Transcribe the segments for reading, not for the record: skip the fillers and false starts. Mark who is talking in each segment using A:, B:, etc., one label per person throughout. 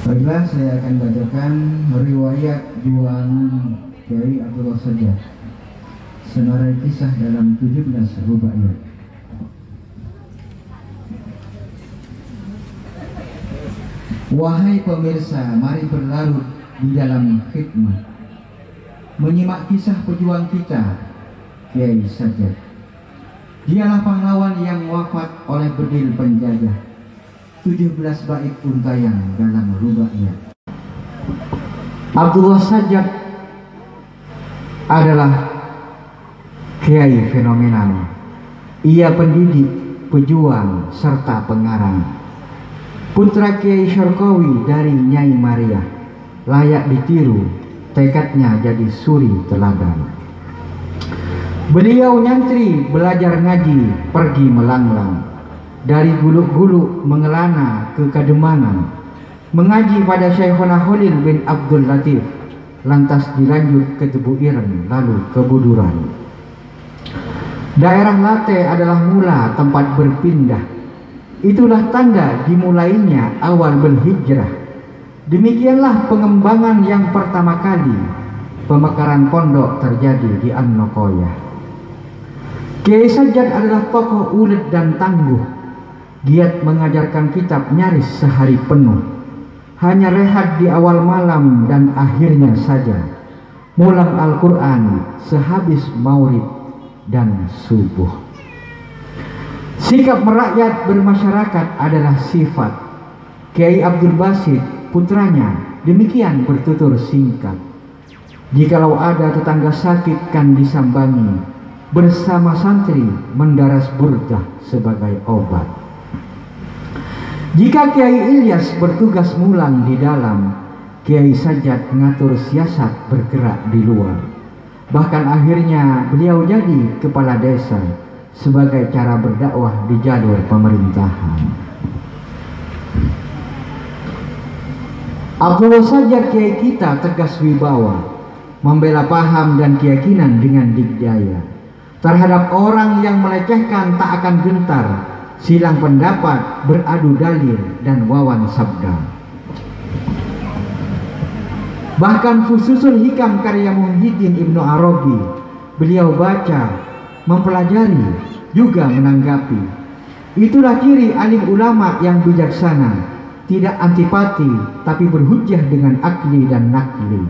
A: Baiklah, saya akan bacakan riwayat juang Kiai Abdullah Sajjad, senarai kisah dalam 17 rubaiyat. Wahai pemirsa, mari berlarut di dalam khidmat, menyimak kisah pejuang kita, Kiai Sajjad. Dialah pahlawan yang wafat oleh bedil penjajah. 17 bait untaian dalam rubaiyat. Abdullah Sajjad adalah kiai fenomenal. Ia pendidik, pejuang, serta pengarang. Putra Kiai Syarqawi dari Nyai Maria, layak ditiru, tekadnya jadi suri teladan. Beliau nyantri, belajar ngaji, pergi melanglang. Dari Guluk-Guluk mengelana ke Kademangan, mengaji pada Syekhona Khalil bin Abdul Latif, lantas dilanjut ke Tebu Ireng, lalu ke Buduran. Daerah Late adalah mula tempat berpindah. Itulah tanda dimulainya awal berhijrah. Demikianlah pengembangan yang pertama kali. Pemekaran pondok terjadi di An-Nokoyah. Kiai Sajjad adalah tokoh ulet dan tangguh. Giat mengajarkan kitab nyaris sehari penuh. Hanya rehat di awal malam dan akhirnya saja. Mulang Al-Quran sehabis maurib dan subuh. Sikap merakyat bermasyarakat adalah sifat. Kiai Abdul Basit putranya demikian bertutur singkat. Jikalau ada tetangga sakit kan disambangi, bersama santri mendaras burdah sebagai obat. Jika Kiai Ilyas bertugas mulang di dalam, Kiai Sajjad mengatur siasat bergerak di luar. Bahkan akhirnya beliau jadi kepala desa sebagai cara berdakwah di jalur pemerintahan. Abdullah Sajjad Kiai kita tegas wibawa, membela paham dan keyakinan dengan dikjaya. Terhadap orang yang melecehkan tak akan gentar, silang pendapat, beradu dalil, dan wawan sabda. Bahkan Fususul Hikam karya Muhyiddin Ibnu Arabi beliau baca, mempelajari, juga menanggapi. Itulah ciri alim ulama yang bijaksana, tidak antipati tapi berhujjah dengan akli dan nakli.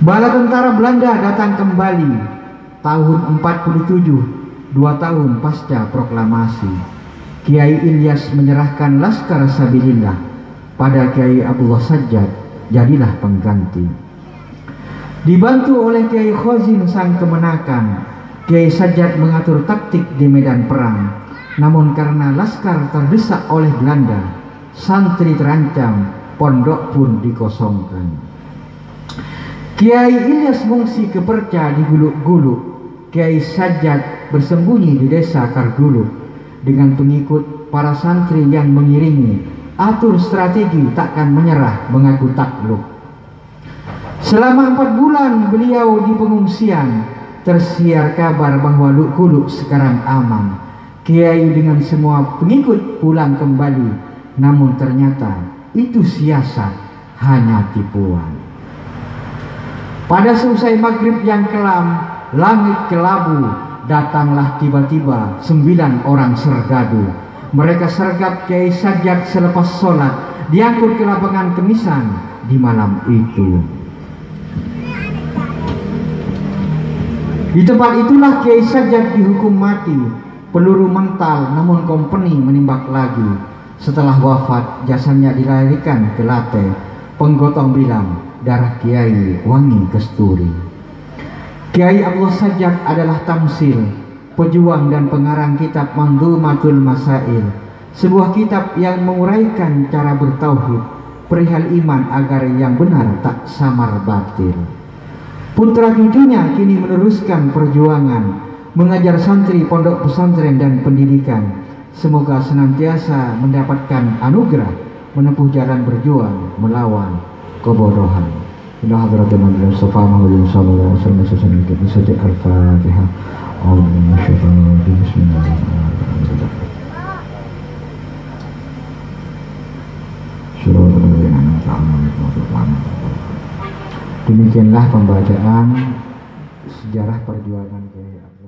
A: Bala tentara Belanda datang kembali tahun 47, 2 tahun pasca proklamasi. Kiai Ilyas menyerahkan Laskar Sabilillah pada Kiai Abdullah Sajjad, jadilah pengganti. Dibantu oleh Kiai Khazin sang kemenakan, Kiai Sajjad mengatur taktik di medan perang. Namun karena Laskar terdesak oleh Belanda, santri terancam, pondok pun dikosongkan. Kiai Ilyas mengungsi ke Perca di Guluk-Guluk. Kiai Sajjad bersembunyi di desa Kardulu. Dengan pengikut para santri yang mengiringi, atur strategi takkan menyerah, mengaku takluk. Selama 4 bulan beliau di pengungsian, tersiar kabar bahwa Guluk sekarang aman. Kiai dengan semua pengikut pulang kembali, namun ternyata itu siasat, hanya tipuan. Pada selesai maghrib yang kelam, langit kelabu, datanglah tiba-tiba 9 orang serdadu. Mereka sergap Kiai Sajjad selepas sholat, diangkut ke lapangan Kemisan di malam itu. Di tempat itulah Kiai Sajjad dihukum mati. Peluru mental namun kompeni menembak lagi. Setelah wafat, jasanya dilarikan ke Late. Penggotong bilang, darah Kiai wangi kesturi. Kiai Abdullah Sajjad adalah tamsil, pejuang dan pengarang kitab Mandhumatul Masail, sebuah kitab yang menguraikan cara bertauhid, perihal iman agar yang benar tak samar batil. Putra cucunya kini meneruskan perjuangan, mengajar santri pondok pesantren dan pendidikan. Semoga senantiasa mendapatkan anugerah menempuh jalan berjuang melawan kebodohan. إلى حضرة النبي المصطفى محمد صلى الله عليه وسلم بسجد الفاتحة. أعوذ بالله من الشيطان الرجيم. بسم الله الرحمن الرحيم. Demikianlah pembacaan sejarah perjuangan Kiai Abdul